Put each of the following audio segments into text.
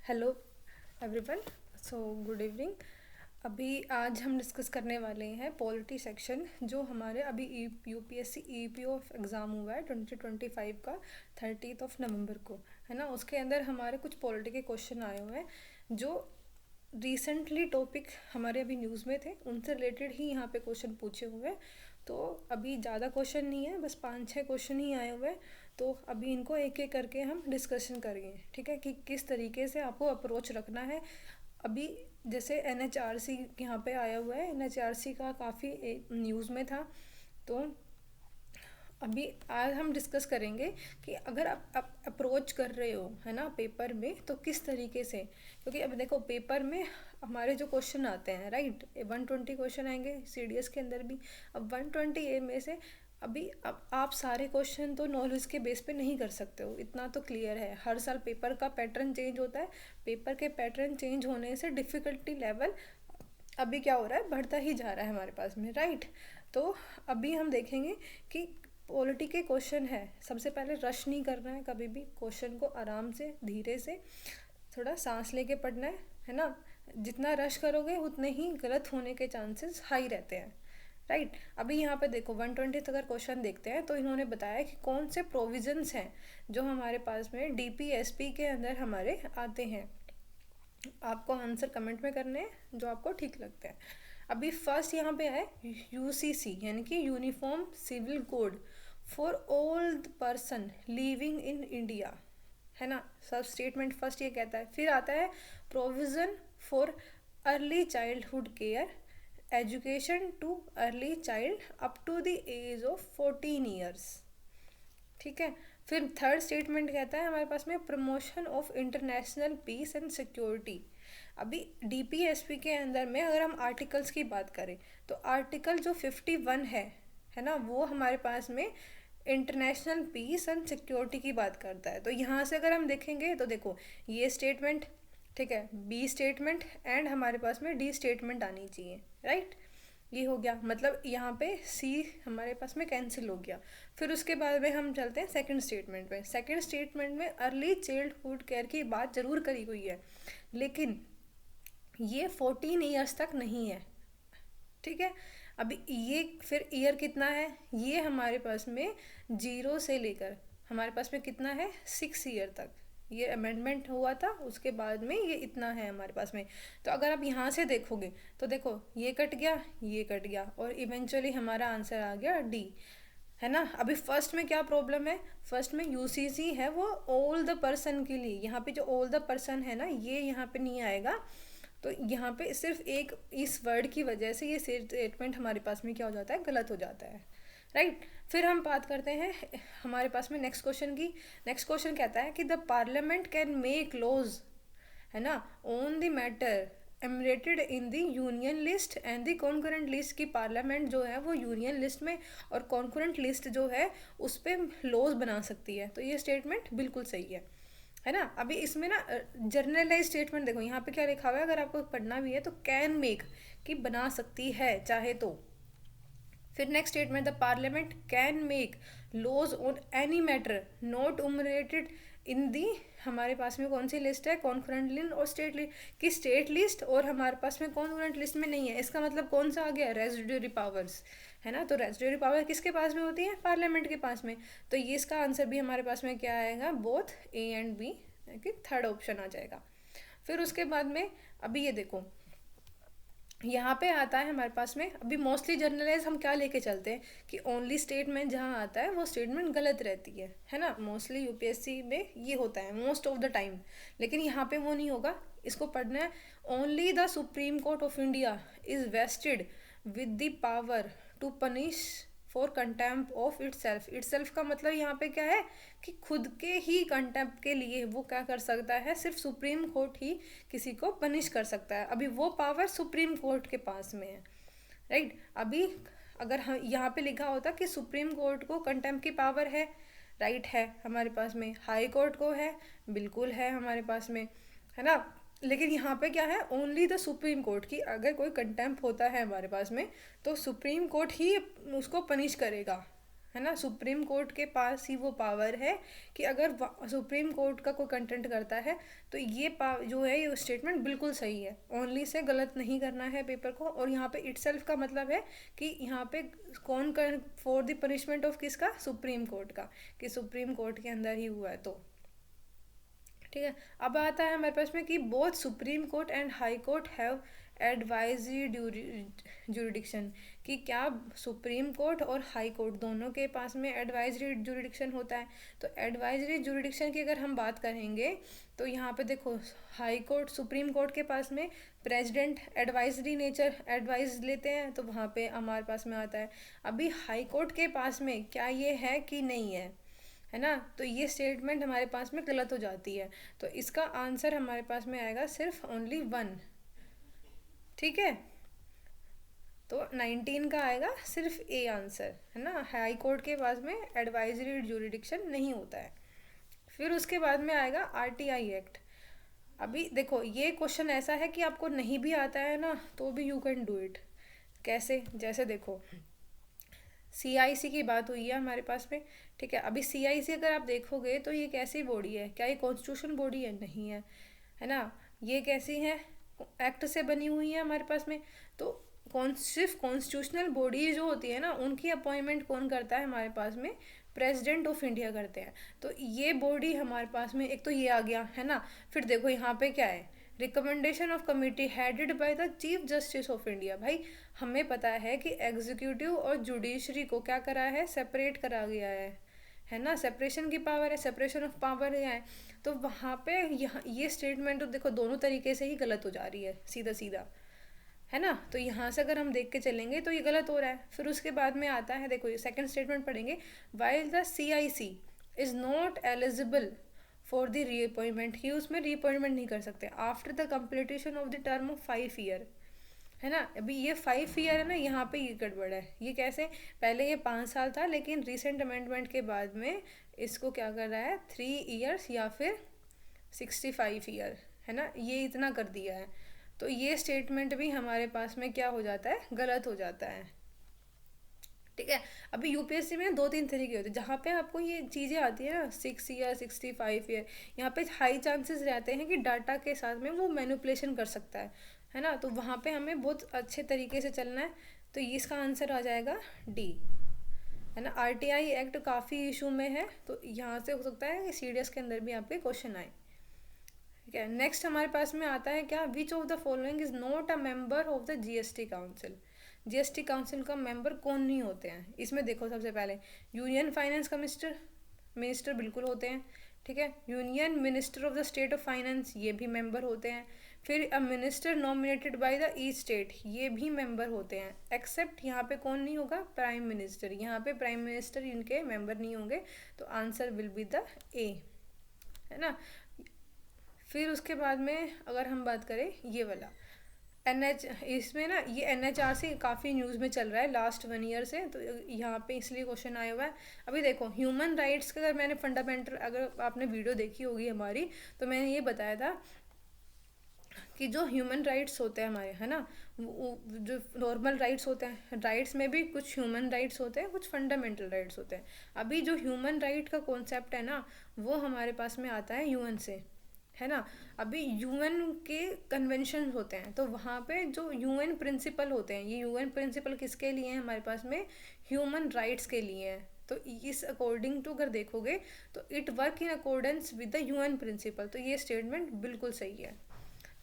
Hello everyone. So good evening. अभी आज हम डिस्कस करने वाले हैं पॉलिटी सेक्शन, जो हमारे अभी यूपीएससी ईपीओ एग्ज़ाम हुआ है 2025 का 30 नवंबर को, है ना। उसके अंदर हमारे कुछ पॉलिटी के क्वेश्चन आए हुए हैं जो रिसेंटली टॉपिक हमारे अभी न्यूज़ में थे, उनसे रिलेटेड ही यहाँ पे क्वेश्चन पूछे हुए हैं। तो अभी ज़्यादा क्वेश्चन नहीं है, बस 5-6 क्वेश्चन ही आए हुए हैं। तो अभी इनको एक एक करके हम डिस्कशन करेंगे, ठीक है, कि किस तरीके से आपको अप्रोच रखना है। अभी जैसे एनएचआरसी यहाँ पे आया हुआ है, एनएचआरसी का काफ़ी न्यूज़ में था। तो अभी आज हम डिस्कस करेंगे कि अगर आप अप्रोच कर रहे हो, है ना, पेपर में, तो किस तरीके से। क्योंकि अब देखो पेपर में हमारे जो क्वेश्चन आते हैं, राइट, 120 क्वेश्चन आएंगे सीडीएस के अंदर भी। अब 120 ए में से अभी अब आप सारे क्वेश्चन तो नॉलेज के बेस पे नहीं कर सकते हो, इतना तो क्लियर है। हर साल पेपर का पैटर्न चेंज होता है। पेपर के पैटर्न चेंज होने से डिफ़िकल्टी लेवल अभी क्या हो रहा है, बढ़ता ही जा रहा है हमारे पास में, राइट। तो अभी हम देखेंगे कि पॉलिटी के क्वेश्चन है, सबसे पहले रश नहीं करना है कभी भी, क्वेश्चन को आराम से धीरे से थोड़ा सांस लेके पढ़ना है ना। जितना रश करोगे उतने ही गलत होने के चांसेस हाई रहते हैं, राइट। अभी यहाँ पे देखो 120 अगर क्वेश्चन देखते हैं तो इन्होंने बताया कि कौन से प्रोविजंस हैं जो हमारे पास में डीपीएसपी के अंदर हमारे आते हैं। आपको आंसर कमेंट में करने हैं जो आपको ठीक लगते हैं। अभी फर्स्ट यहाँ पे है यूसीसी, यानी कि uniform civil code for all the person living in India, है ना। सब स्टेटमेंट फर्स्ट ये कहता है। फिर आता है provision for early childhood care education to early child up to the age of 14 years, ठीक है। फिर थर्ड स्टेटमेंट कहता है हमारे पास में promotion of international peace and security. अभी डीपीएसपी के अंदर में अगर हम आर्टिकल्स की बात करें तो आर्टिकल जो 51 है ना, वो हमारे पास में इंटरनेशनल पीस एंड सिक्योरिटी की बात करता है। तो यहाँ से अगर हम देखेंगे तो देखो ये स्टेटमेंट, ठीक है, बी स्टेटमेंट एंड हमारे पास में डी स्टेटमेंट आनी चाहिए, राइट। ये हो गया, मतलब यहाँ पे सी हमारे पास में कैंसिल हो गया। फिर उसके बाद में हम चलते हैं सेकंड स्टेटमेंट में। सेकंड स्टेटमेंट में अर्ली चाइल्डहुड केयर की बात जरूर करी हुई है, लेकिन ये 14 ईयर्स तक नहीं है, ठीक है। अभी ये फिर ईयर कितना है, ये हमारे पास में 0 से लेकर हमारे पास में कितना है, 6 ईयर तक। ये अमेंडमेंट हुआ था, उसके बाद में ये इतना है हमारे पास में। तो अगर आप यहाँ से देखोगे तो देखो ये कट गया, ये कट गया, और इवेंचुअली हमारा आंसर आ गया डी, है ना। अभी फर्स्ट में क्या प्रॉब्लम है, फर्स्ट में यूसीसी है वो ऑल द पर्सन के लिए, यहाँ पे जो ऑल द पर्सन है ना, ये यहाँ पे नहीं आएगा। तो यहाँ पे सिर्फ एक इस वर्ड की वजह से ये स्टेटमेंट हमारे पास में क्या हो जाता है, गलत हो जाता है, राइट। फिर हम बात करते हैं हमारे पास में नेक्स्ट क्वेश्चन की। नेक्स्ट क्वेश्चन कहता है कि the parliament can make laws, है ना, on the matter enumerated in the union list and the concurrent list. की पार्लियामेंट जो है वो यूनियन लिस्ट में और कॉन्करेंट लिस्ट जो है उस पर लॉज बना सकती है। तो ये स्टेटमेंट बिल्कुल सही है ना। अभी इसमें ना जर्नलाइज स्टेटमेंट देखो यहाँ पे क्या लिखा हुआ है, अगर आपको पढ़ना भी है तो कैन मेक कि बना सकती है चाहे तो। फिर next statement the parliament can make laws on any matter not enumerated in the, हमारे पास में कौन सी लिस्ट है, कॉन्करेंट लिस्ट और स्टेट लिस्ट की, स्टेट लिस्ट और हमारे पास में कॉन्करेंट लिस्ट में नहीं है। इसका मतलब कौन सा आ गया, रेजिडुअरी पावर्स, है ना। तो रेजिडुअरी पावर किसके पास में होती है, पार्लियामेंट के पास में। तो ये इसका आंसर भी हमारे पास में क्या आएगा, बोथ ए एंड बी, कि थर्ड ऑप्शन आ जाएगा। फिर उसके बाद में अभी ये देखो यहाँ पे आता है हमारे पास में, अभी मोस्टली जर्नलाइज हम क्या लेके चलते हैं कि ओनली स्टेटमेंट जहाँ आता है वो स्टेटमेंट गलत रहती है ना। मोस्टली यूपीएससी में ये होता है मोस्ट ऑफ द टाइम, लेकिन यहाँ पे वो नहीं होगा। इसको पढ़ना है, only the supreme court of India is vested with the power to punish for contempt of itself. Itself का मतलब यहाँ पे क्या है कि खुद के ही कंटेम्प्ट के लिए वो क्या कर सकता है, सिर्फ सुप्रीम कोर्ट ही किसी को पनिश कर सकता है। अभी वो पावर सुप्रीम कोर्ट के पास में है, राइट। अभी अगर हम यहाँ पे लिखा होता कि सुप्रीम कोर्ट को कंटेम्प्ट की पावर है, राइट, है हमारे पास में। हाई कोर्ट को है, बिल्कुल है हमारे पास में, है ना। लेकिन यहाँ पे क्या है, ओनली द सुप्रीम कोर्ट की अगर कोई कंटेम्प्ट होता है हमारे पास में तो सुप्रीम कोर्ट ही उसको पनिश करेगा, है ना, सुप्रीम कोर्ट के पास ही वो पावर है कि अगर सुप्रीम कोर्ट का कोई कंटेंट करता है तो ये जो है ये स्टेटमेंट बिल्कुल सही है, ओनली से गलत नहीं करना है पेपर को। और यहाँ पे इटसेल्फ का मतलब है कि यहाँ पे कौन कर फॉर द पनिशमेंट ऑफ किसका, सुप्रीम कोर्ट का, कि सुप्रीम कोर्ट के अंदर ही हुआ है। तो ठीक है, अब आता है हमारे पास में कि both supreme Court and high court have advisory jurisdiction, कि क्या सुप्रीम कोर्ट और हाई कोर्ट दोनों के पास में एडवाइजरी जुरिडिक्शन होता है। तो एडवाइजरी जुरिडिक्शन की अगर हम बात करेंगे तो यहाँ पे देखो, हाई कोर्ट सुप्रीम कोर्ट के पास में प्रेसिडेंट एडवाइजरी नेचर एडवाइस लेते हैं, तो वहाँ पे हमारे पास में आता है। अभी हाई कोर्ट के पास में क्या ये है कि नहीं है ना, तो ये स्टेटमेंट हमारे पास में गलत हो जाती है। तो इसका आंसर हमारे पास में आएगा सिर्फ ओनली 1। ठीक है, तो 19 का आएगा सिर्फ ए आंसर, है ना, हाई कोर्ट के पास में एडवाइजरी जुरिडिक्शन नहीं होता है। फिर उसके बाद में आएगा आरटीआई एक्ट। अभी देखो ये क्वेश्चन ऐसा है कि आपको नहीं भी आता है ना तो भी यू कैन डू इट। कैसे, जैसे देखो सीआईसी की बात हुई है हमारे पास में, ठीक है। अभी सीआईसी अगर आप देखोगे तो ये कैसी बॉडी है, क्या ये कॉन्स्टिट्यूशन बॉडी है, नहीं है ना। ये कैसी है, एक्ट से बनी हुई है हमारे पास में। तो सिर्फ कॉन्स्टिट्यूशनल बॉडी जो होती है ना उनकी अपॉइंटमेंट कौन करता है हमारे पास में, प्रेसिडेंट ऑफ इंडिया करते हैं। तो ये बॉडी हमारे पास में एक तो ये आ गया, है ना। फिर देखो यहाँ पे क्या है, recommendation of committee headed by the Chief Justice of India. भाई हमें पता है कि एग्जीक्यूटिव और जुडिशरी को क्या करा है, सेपरेट करा गया है ना, सेपरेशन की पावर है, सेपरेशन ऑफ पावर है। तो वहाँ पे यहाँ ये स्टेटमेंट तो देखो दोनों तरीके से ही गलत हो जा रही है, सीधा सीधा, है ना। तो यहाँ से अगर हम देख के चलेंगे तो ये गलत हो रहा है। फिर उसके बाद में आता है, देखो ये सेकंड स्टेटमेंट पढ़ेंगे, while the CIC is not eligible for the reappointment, ही उसमें रीअपॉइंटमेंट नहीं कर सकते after the completion of the term of 5 year, है ना। अभी ये 5 ईयर है ना, यहाँ पे ये गड़बड़ है। ये कैसे, पहले ये 5 साल था लेकिन रिसेंट अमेंडमेंट के बाद में इसको क्या कर रहा है, 3 ईयर्स या फिर 65 ईयर, है ना, ये इतना कर दिया है। तो ये स्टेटमेंट भी हमारे पास में क्या हो जाता है, गलत हो जाता है। ठीक है, अभी यूपीएससी में 2-3 तरीके होते हैं जहाँ पे आपको ये चीज़ें आती है ना, 6 ईयर 65 ईयर, यहाँ पे हाई चांसेस रहते हैं कि डाटा के साथ में वो मैनिपुलेशन कर सकता है ना। तो वहाँ पे हमें बहुत अच्छे तरीके से चलना है। तो ये इसका आंसर आ जाएगा डी, है ना। आरटीआई एक्ट काफ़ी इशू में है, तो यहाँ से हो सकता है कि सीडीएस के अंदर भी आपके क्वेश्चन आए। ठीक है, नेक्स्ट हमारे पास में आता है क्या, which of the following is not a member of the GST council. GST council का मेंबर कौन नहीं होते हैं, इसमें देखो सबसे पहले यूनियन फाइनेंस का मिनिस्टर बिल्कुल होते हैं। ठीक है, union minister of the state of finance ये भी मेंबर होते हैं। फिर a minister nominated by the each state ये भी मेंबर होते हैं, एक्सेप्ट यहाँ पे कौन नहीं होगा, प्राइम मिनिस्टर। यहाँ पे प्राइम मिनिस्टर इनके मेंबर नहीं होंगे, तो आंसर विल बी द ए, है ना। फिर उसके बाद में अगर हम बात करें ये वाला एनएच, इसमें ना ये एनएचआरसी काफ़ी न्यूज़ में चल रहा है लास्ट 1 ईयर से, तो यहाँ पे इसलिए क्वेश्चन आया हुआ है। अभी देखो ह्यूमन राइट्स का, अगर मैंने फंडामेंटल, अगर आपने वीडियो देखी होगी हमारी, तो मैंने ये बताया था कि जो ह्यूमन राइट्स होते हैं हमारे, है ना, जो नॉर्मल राइट्स होते हैं, राइट्स में भी कुछ ह्यूमन राइट्स होते हैं, कुछ फंडामेंटल राइट्स होते हैं। अभी जो ह्यूमन राइट का कॉन्सेप्ट है ना वो हमारे पास में आता है यूएन से, है ना। अभी यूएन के कन्वेंशन होते हैं, तो वहाँ पे जो यूएन प्रिंसिपल होते हैं, ये यूएन प्रिंसिपल किसके लिए हैं हमारे पास में, ह्यूमन राइट्स के लिए हैं। तो इस अकॉर्डिंग टू अगर देखोगे तो it work in accordance with the UN principle, तो ये स्टेटमेंट बिल्कुल सही है।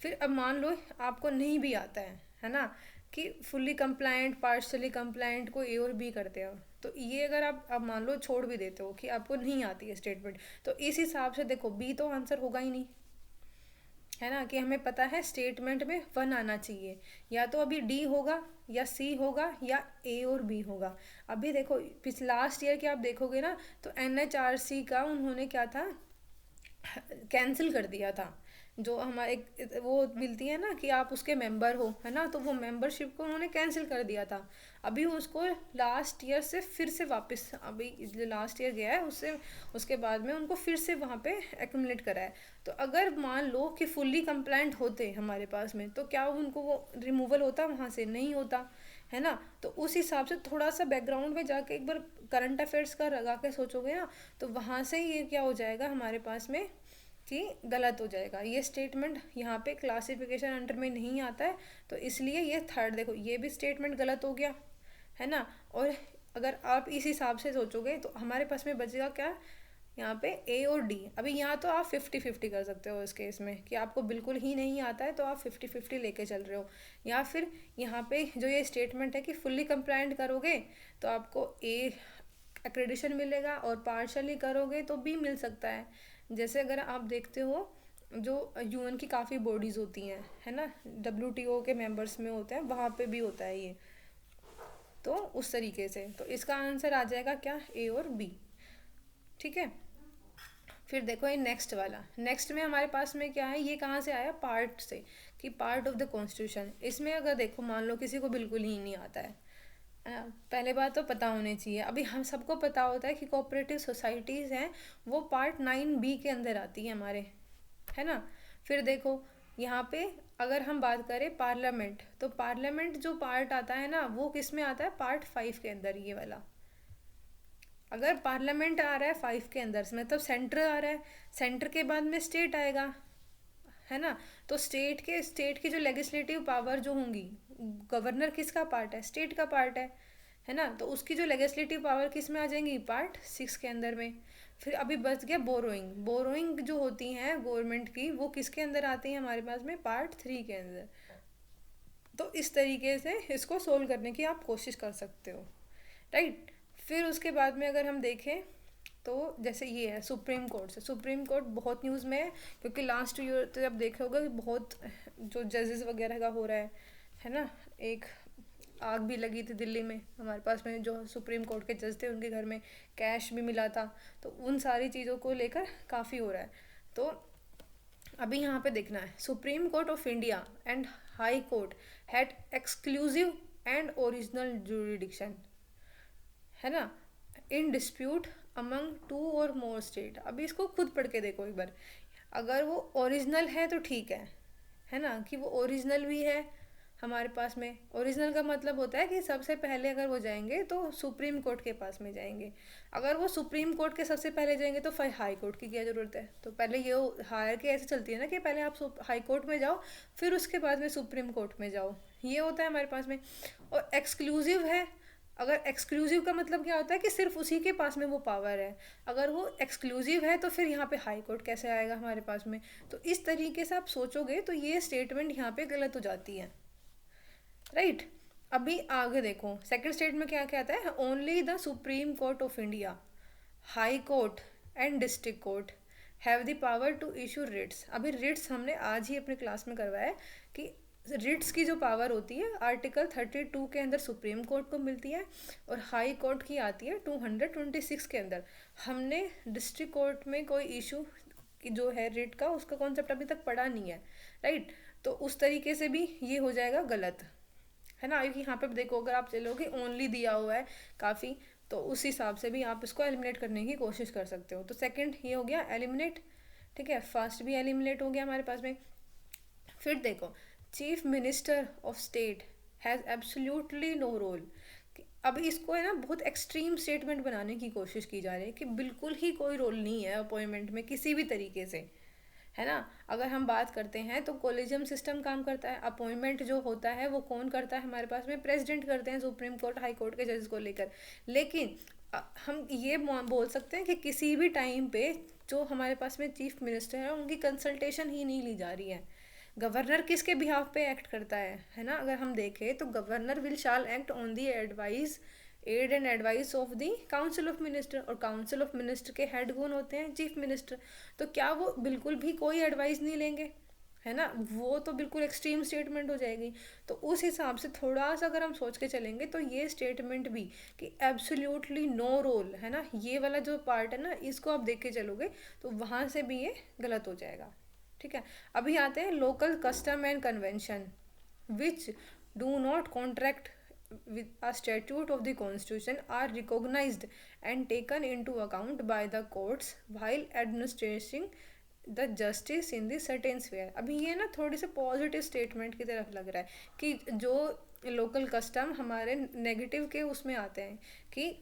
फिर अब मान लो आपको नहीं भी आता है ना, कि फुल्ली कंप्लायंट, पार्शली कंप्लायंट को ए और बी करते हो, तो ये अगर आप अब मान लो छोड़ भी देते हो कि आपको नहीं आती है स्टेटमेंट, तो इस हिसाब से देखो बी तो आंसर होगा ही नहीं, है ना। कि हमें पता है स्टेटमेंट में 1 आना चाहिए, या तो अभी डी होगा या सी होगा या ए और बी होगा। अभी देखो लास्ट ईयर के आप देखोगे ना, तो एनएचआरसी का उन्होंने क्या था, कैंसिल कर दिया था। जो हमारे वो मिलती है ना कि आप उसके मेंबर हो, है ना, तो वो मेंबरशिप को उन्होंने कैंसिल कर दिया था। अभी उसको लास्ट ईयर से फिर से वापस, अभी जो लास्ट ईयर गया है उससे उसके बाद में उनको फिर से वहाँ पे एक्यूमुलेट करा है। तो अगर मान लो कि फुल्ली कंप्लायंट होते हमारे पास में, तो क्या उनको वो रिमूवल होता वहाँ से, नहीं होता, है ना। तो उस हिसाब से थोड़ा सा बैकग्राउंड में जाके एक बार करंट अफेयर्स का लगा के सोचोगे ना, तो वहाँ से ये क्या हो जाएगा हमारे पास में कि गलत हो जाएगा, ये स्टेटमेंट यहाँ पे क्लासिफिकेशन अंडर में नहीं आता है, तो इसलिए ये थर्ड, देखो ये भी स्टेटमेंट गलत हो गया, है ना। और अगर आप इस हिसाब से सोचोगे तो हमारे पास में बचेगा क्या, यहाँ पे ए और डी। अभी यहाँ तो आप 50-50 कर सकते हो इस केस में, कि आपको बिल्कुल ही नहीं आता है तो आप 50-50 लेके चल रहे हो, या फिर यहाँ पे जो ये स्टेटमेंट है कि फुल्ली कंप्लायंट करोगे तो आपको ए एक्रेडिशन मिलेगा, और पार्शली करोगे तो बी मिल सकता है। जैसे अगर आप देखते हो जो यूएन की काफ़ी बॉडीज़ होती हैं, है ना, डब्ल्यूटीओ के मेंबर्स में होते हैं, वहाँ पे भी होता है ये। तो उस तरीके से तो इसका आंसर आ जाएगा क्या, ए और बी। ठीक है। फिर देखो ये नेक्स्ट वाला, नेक्स्ट में हमारे पास में क्या है, ये कहाँ से आया, पार्ट से, कि पार्ट ऑफ द कॉन्स्टिट्यूशन। इसमें अगर देखो मान लो किसी को बिल्कुल ही नहीं आता है, पहले बात तो पता होनी चाहिए। अभी हम सबको पता होता है कि कोऑपरेटिव सोसाइटीज़ हैं वो पार्ट 9B के अंदर आती है हमारे, है ना। फिर देखो यहाँ पे अगर हम बात करें पार्लियामेंट, तो पार्लियामेंट जो पार्ट आता है ना वो किस में आता है, पार्ट 5 के अंदर, ये वाला। अगर पार्लियामेंट आ रहा है 5 के अंदर से मतलब सेंटर आ रहा है, सेंटर के बाद में स्टेट आएगा, है ना। तो स्टेट की जो लेजिस्लेटिव पावर जो होंगी, गवर्नर किसका पार्ट है, स्टेट का पार्ट है ना। तो उसकी जो लेजिस्लेटिव पावर किस में आ जाएंगी, पार्ट 6 के अंदर में। फिर अभी बच गया बोरोइंग, बोरोइंग जो होती हैं गवर्नमेंट की वो किसके अंदर आती है हमारे पास में, पार्ट 3 के अंदर। तो इस तरीके से इसको सोल्व करने की आप कोशिश कर सकते हो, राइट। फिर उसके बाद में अगर हम देखें तो जैसे ये है सुप्रीम कोर्ट से, सुप्रीम कोर्ट बहुत न्यूज़ में है, क्योंकि लास्ट ईयर तो जब देखे होगा कि बहुत जो जजेस वगैरह का हो रहा है ना। एक आग भी लगी थी दिल्ली में, हमारे पास में जो सुप्रीम कोर्ट के जज थे उनके घर में कैश भी मिला था, तो उन सारी चीज़ों को लेकर काफ़ी हो रहा है। तो अभी यहाँ पे देखना है, supreme court of India and high court had exclusive and original jurisdiction, है ना, इन डिस्प्यूट अमंग 2 और मोर स्टेट। अभी इसको खुद पढ़ के देखो एक बार, अगर वो ओरिजिनल है तो ठीक है ना, कि वो ओरिजिनल भी है हमारे पास में। ओरिजिनल का मतलब होता है कि सबसे पहले अगर वो जाएंगे तो सुप्रीम कोर्ट के पास में जाएंगे, अगर वो सुप्रीम कोर्ट के सबसे पहले जाएंगे तो फिर हाई कोर्ट की क्या ज़रूरत है। तो पहले ये हायर के ऐसे चलती है ना कि पहले आप हाई कोर्ट में जाओ फिर उसके बाद में सुप्रीम कोर्ट में जाओ, ये होता है हमारे पास में। और एक्सक्लूसिव है, अगर एक्सक्लूसिव का मतलब क्या होता है कि सिर्फ उसी के पास में वो पावर है, अगर वो एक्सक्लूसिव है तो फिर यहाँ पे हाई कोर्ट कैसे आएगा हमारे पास में। तो इस तरीके से आप सोचोगे तो ये स्टेटमेंट यहाँ पे गलत हो जाती है, राइट। अभी आगे देखो सेकंड स्टेटमेंट में क्या कहता है, only the supreme court of India, high court and district court have the power to issue writs. अभी रिट्स हमने आज ही अपने क्लास में करवाया है कि रिट्स की जो पावर होती है आर्टिकल 32 के अंदर सुप्रीम कोर्ट को मिलती है, और हाई कोर्ट की आती है 226 के अंदर। हमने डिस्ट्रिक्ट कोर्ट में कोई इशू की जो है रिट का, उसका कॉन्सेप्ट अभी तक पढ़ा नहीं है, राइट। तो उस तरीके से भी ये हो जाएगा गलत, है ना। क्योंकि यहाँ पे देखो अगर आप चलोगे ओनली दिया हुआ है काफ़ी, तो उस हिसाब से भी आप इसको एलिमिनेट करने की कोशिश कर सकते हो। तो सेकंड ये हो गया एलिमिनेट, ठीक है। फर्स्ट भी एलिमिनेट हो गया हमारे पास में। फिर देखो chief minister of state has absolutely no role. अब इसको है ना बहुत एक्सट्रीम स्टेटमेंट बनाने की कोशिश की जा रही है कि बिल्कुल ही कोई रोल नहीं है अपॉइंटमेंट में किसी भी तरीके से, है ना। अगर हम बात करते हैं तो कोलिजियम सिस्टम काम करता है, अपॉइंटमेंट जो होता है वो कौन करता है हमारे पास में, प्रेसिडेंट करते हैं सुप्रीम कोर्ट हाई कोर्ट के जजेस को लेकर। लेकिन हम ये बोल सकते हैं कि किसी भी टाइम पे जो हमारे पास में चीफ मिनिस्टर है उनकी कंसल्टेशन ही नहीं ली जा रही है। गवर्नर किसके बिहाफ पे एक्ट करता है ना। अगर हम देखें तो governor will shall act on the advice aid and advice of the council of minister, और काउंसिल ऑफ मिनिस्टर के हेड कौन होते हैं, चीफ मिनिस्टर। तो क्या वो बिल्कुल भी कोई एडवाइस नहीं लेंगे, है ना, वो तो बिल्कुल एक्सट्रीम स्टेटमेंट हो जाएगी। तो उस हिसाब से थोड़ा सा अगर हम सोच के चलेंगे तो ये स्टेटमेंट भी कि एब्सोल्युटली नो रोल, है ना, ये वाला जो पार्ट है ना इसको आप देख के चलोगे तो वहाँ से भी ये गलत हो जाएगा, ठीक है। अभी आते हैं local custom and convention which do not contract with a statute of the constitution are recognized and taken into account by the courts while administering the justice in the certain sphere. अभी ये ना थोड़ी सी positive statement की तरफ लग रहा है कि जो लोकल कस्टम हमारे नेगेटिव के उसमें आते हैं कि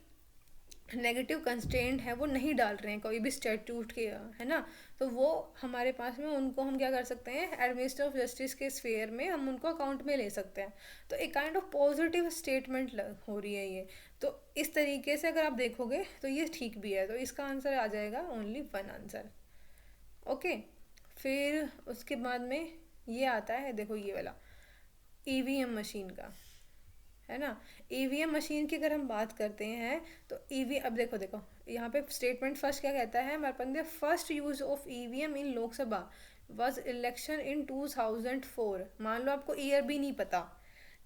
नेगेटिव कंस्ट्रेंट है वो नहीं डाल रहे हैं कोई भी स्टैट्यूट के, है ना, तो वो हमारे पास में उनको हम क्या कर सकते हैं, एडमिनिस्ट्रेटिव ऑफ जस्टिस के स्फेयर में हम उनको अकाउंट में ले सकते हैं। तो एक काइंड ऑफ पॉजिटिव स्टेटमेंट हो रही है ये। तो इस तरीके से अगर आप देखोगे तो ये ठीक भी है, तो इसका आंसर आ जाएगा ओनली वन आंसर। ओके, फिर उसके बाद में ये आता है, देखो ये वाला ईवीएम मशीन का, है ना। ईवीएम मशीन की अगर हम बात करते हैं तो ईवी, अब देखो देखो यहाँ पे स्टेटमेंट फर्स्ट क्या कहता है हमारे पास, first use of EVM in Lok Sabha was election in 2004। मान लो आपको ईयर भी नहीं पता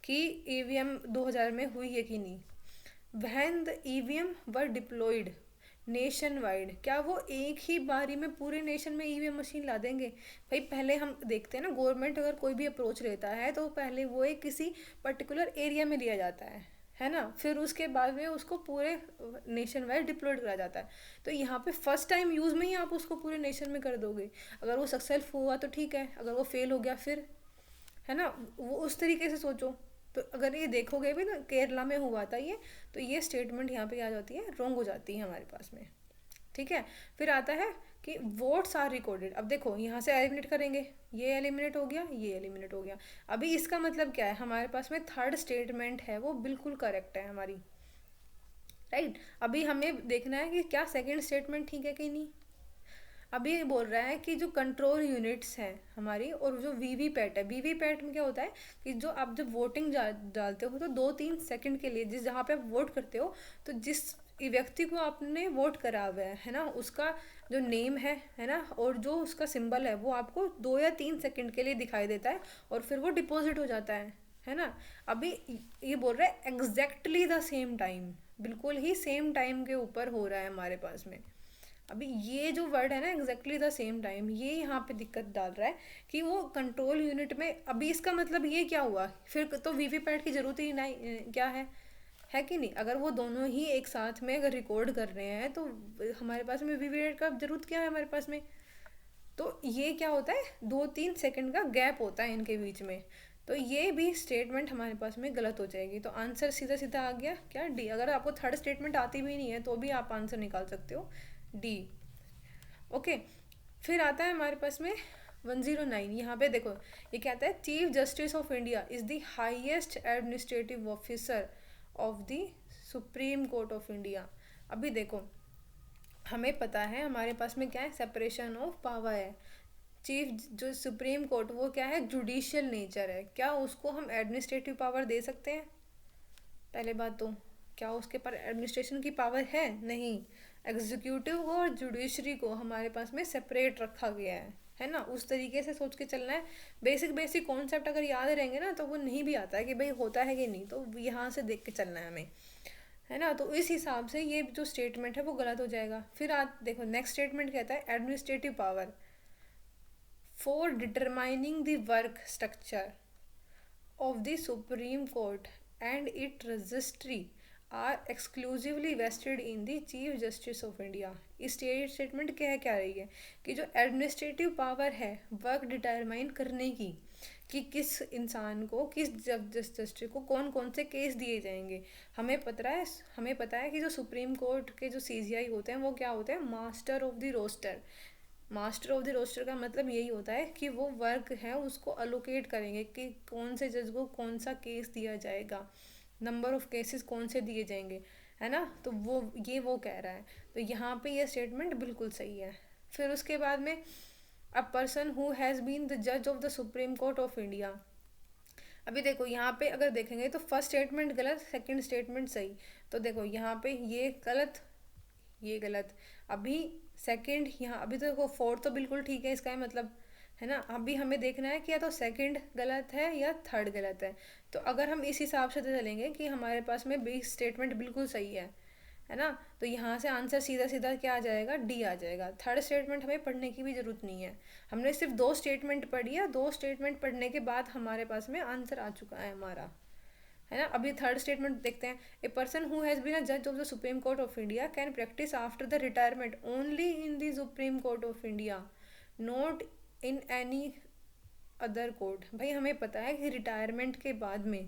कि ईवीएम 2000 में हुई है कि नहीं। When the EVM were deployed nationwide, क्या वो एक ही बारी में पूरे नेशन में ईवीएम मशीन ला देंगे? भाई पहले हम देखते हैं ना, गवर्नमेंट अगर कोई भी अप्रोच लेता है तो पहले वो एक किसी पर्टिकुलर एरिया में लिया जाता है ना, फिर उसके बाद में उसको पूरे नेशन वाइड डिप्लॉयड करा जाता है। तो यहाँ पे फर्स्ट टाइम यूज़ में ही आप उसको पूरे नेशन में कर दोगे। अगर वो सक्सेसफुल हुआ तो ठीक है, अगर वो फेल हो गया फिर, है ना, वो उस तरीके से सोचो। तो अगर ये देखोगे भी ना, केरला में हुआ था ये, तो ये स्टेटमेंट यहाँ पे आ जाती है, रॉन्ग हो जाती है हमारे पास में। ठीक है, फिर आता है कि वोट्स आर रिकॉर्डेड। अब देखो यहाँ से एलिमिनेट करेंगे, ये एलिमिनेट हो गया, ये एलिमिनेट हो गया। अभी इसका मतलब क्या है, हमारे पास में थर्ड स्टेटमेंट है वो बिल्कुल करेक्ट है हमारी, राइट। अभी हमें देखना है कि क्या सेकेंड स्टेटमेंट ठीक है कि नहीं। अभी ये बोल रहा है कि जो कंट्रोल यूनिट्स हैं हमारी और जो वीवीपैट है, वीवीपैट में क्या होता है कि जो आप जब वोटिंग डालते हो तो 2-3 सेकंड के लिए जिस जहाँ पे आप वोट करते हो, तो जिस व्यक्ति को आपने वोट करा हुआ है ना, उसका जो नेम है ना, और जो उसका सिंबल है वो आपको 2 या 3 सेकंड के लिए दिखाई देता है और फिर वो डिपॉजिट हो जाता है ना। अभी ये बोल रहा है एग्जैक्टली द सेम टाइम, बिल्कुल ही सेम टाइम के ऊपर हो रहा है हमारे पास में। अभी ये जो वर्ड है ना एग्जैक्टली द सेम टाइम, ये यहाँ पे दिक्कत डाल रहा है कि वो कंट्रोल यूनिट में। अभी इसका मतलब ये क्या हुआ, फिर तो वीवीपैट की जरूरत ही नहीं, क्या है कि नहीं। अगर वो दोनों ही एक साथ में अगर रिकॉर्ड कर रहे हैं तो हमारे पास में वीवीपैट का जरूरत क्या है हमारे पास में। तो ये क्या होता है, 2-3 सेकंड का गैप होता है इनके बीच में। तो ये भी स्टेटमेंट हमारे पास में गलत हो जाएगी। तो आंसर सीधा सीधा आ गया क्या, डी। अगर आपको थर्ड स्टेटमेंट आती भी नहीं है तो भी आप आंसर निकाल सकते हो, डी। ओके, फिर आता है हमारे पास में 109। यहाँ पे देखो ये कहता है chief Justice of India is the highest administrative officer of the supreme court of India. अभी देखो हमें पता है हमारे पास में क्या है, सेपरेशन ऑफ पावर है। चीफ जो सुप्रीम कोर्ट वो क्या है, जुडिशियल नेचर है। क्या उसको हम एडमिनिस्ट्रेटिव पावर दे सकते हैं? पहले बात तो क्या उसके पर एडमिनिस्ट्रेशन की पावर है? नहीं। एग्जीक्यूटिव को और जुडिशरी को हमारे पास में सेपरेट रखा गया है ना। उस तरीके से सोच के चलना है। बेसिक बेसिक कॉन्सेप्ट अगर याद रहेंगे ना तो वो नहीं भी आता है कि भाई होता है कि नहीं, तो यहाँ से देख के चलना है हमें, है ना। तो इस हिसाब से ये जो स्टेटमेंट है वो गलत हो जाएगा। फिर आप देखो नेक्स्ट स्टेटमेंट कहता है administrative power for determining the work structure of the supreme Court and it registry are exclusively vested in the Chief Justice of India. इस स्टेटमेंट क्या रही है कि जो एडमिनिस्ट्रेटिव पावर है वर्क डिटरमाइन करने की कि किस इंसान को, किस जस्टिस को कौन कौन से केस दिए जाएंगे, हमें पता है कि जो सुप्रीम कोर्ट के जो सीजीआई होते हैं वो क्या होते हैं, master of the roster. Master of the roster का मतलब यही होता है कि वो वर्क है उसको अलोकेट करेंगे कि कौन से जज को कौन सा केस दिया जाएगा, नंबर ऑफ केसेस कौन से दिए जाएंगे, है ना। तो वो कह रहा है। तो यहाँ पे ये स्टेटमेंट बिल्कुल सही है। फिर उसके बाद में a person who has been the जज of the supreme court of India. अभी देखो यहाँ पे अगर देखेंगे तो फर्स्ट स्टेटमेंट गलत, सेकंड स्टेटमेंट सही। तो देखो यहाँ पे ये गलत, ये गलत। अभी सेकंड यहाँ, अभी तो देखो फोर्थ तो बिल्कुल ठीक है, इसका मतलब, है ना। अभी हमें देखना है कि या तो सेकंड गलत है या थर्ड गलत है। तो अगर हम इस हिसाब से चलेंगे कि हमारे पास में बी स्टेटमेंट बिल्कुल सही है ना, तो यहाँ से आंसर सीधा सीधा क्या आ जाएगा, डी आ जाएगा। थर्ड स्टेटमेंट हमें पढ़ने की भी ज़रूरत नहीं है, हमने सिर्फ 2 स्टेटमेंट पढ़ी है। 2 स्टेटमेंट पढ़ने के बाद हमारे पास में आंसर आ चुका है हमारा, है ना। अभी थर्ड स्टेटमेंट देखते हैं। A person who has been a जज of the supreme court of India can practise after the retirement only in the supreme court of India not in any other court. भाई हमें पता है कि retirement के बाद में,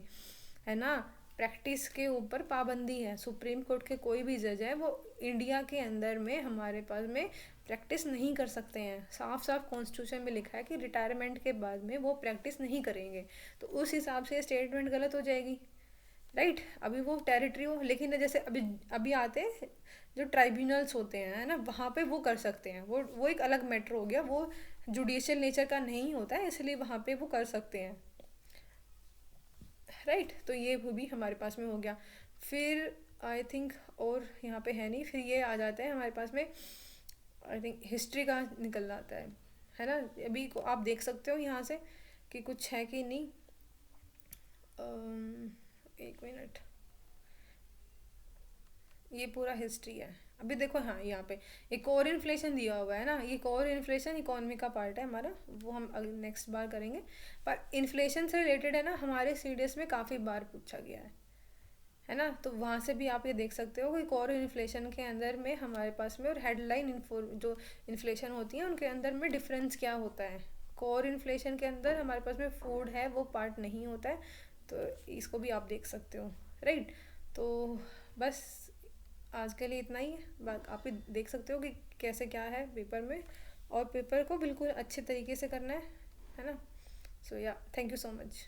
है ना, प्रैक्टिस के ऊपर पाबंदी है। सुप्रीम कोर्ट के कोई भी जज है वो इंडिया के अंदर में हमारे पास में प्रैक्टिस नहीं कर सकते हैं। साफ साफ कॉन्स्टिट्यूशन में लिखा है कि रिटायरमेंट के बाद में वो प्रैक्टिस नहीं करेंगे। तो उस हिसाब से स्टेटमेंट गलत हो जाएगी, राइट। अभी वो टेरिटरी हो, लेकिन जैसे अभी अभी आते हैं जो ट्राइब्यूनल्स होते हैं, है ना, वहाँ पे वो कर सकते हैं। वो एक अलग मैटर हो गया, वो जुडिशियल नेचर का नहीं होता है, इसलिए वहाँ पे वो कर सकते हैं, राइट। तो ये वो भी हमारे पास में हो गया। फिर आई थिंक और यहाँ पे है नहीं। फिर ये आ जाता है हमारे पास में, आई थिंक हिस्ट्री का निकल आता है ना। अभी को आप देख सकते हो यहाँ से कि कुछ है कि नहीं। एक मिनट, ये पूरा हिस्ट्री है। अभी देखो, हाँ यहाँ पे एक और इन्फ्लेशन दिया हुआ है ना, ये और इन्फ्लेशन इकोनॉमी का पार्ट है हमारा, वो हम नेक्स्ट बार करेंगे। पर इन्फ्लेशन से रिलेटेड है ना, हमारे सीडीएस में काफ़ी बार पूछा गया है ना। तो वहाँ से भी आप ये देख सकते हो कि कोर इन्फ्लेशन के अंदर में हमारे पास में और हेडलाइन इन्फो जो इन्फ्लेशन होती है उनके अंदर में डिफरेंस क्या होता है। कोर इन्फ्लेशन के अंदर हमारे पास में फूड है वो पार्ट नहीं होता है, तो इसको भी आप देख सकते हो, राइट। तो बस आज के लिए इतना ही है। आप ही देख सकते हो कि कैसे क्या है पेपर में, और पेपर को बिल्कुल अच्छे तरीके से करना है ना। सो या, थैंक यू सो मच।